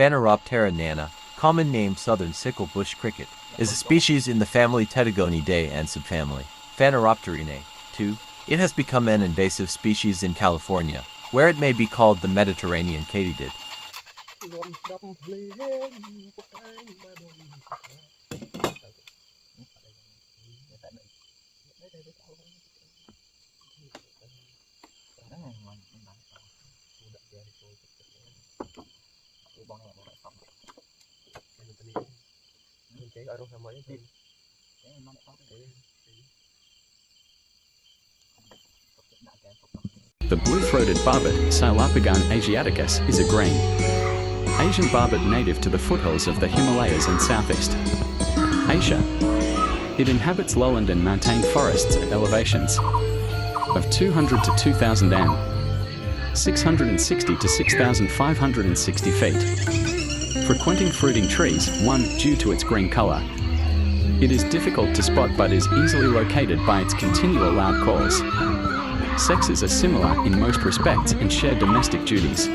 Phaneroptera nana, common name southern sickle bush cricket, is a species in the family Tettigonidae and subfamily Phaneropterinae. 2. It has become an invasive species in California, where it may be called the Mediterranean katydid. The blue-throated barbet, Scylopygon asiaticus, is a green Asian barbet native to the foothills of the Himalayas and Southeast Asia. It inhabits lowland and montane forests at elevations of 200 to 2,000 m, 660 to 6,560 feet. Frequenting fruiting trees, due to its green color. It is difficult to spot but is easily located by its continual loud calls. Sexes are similar in most respects and share domestic duties.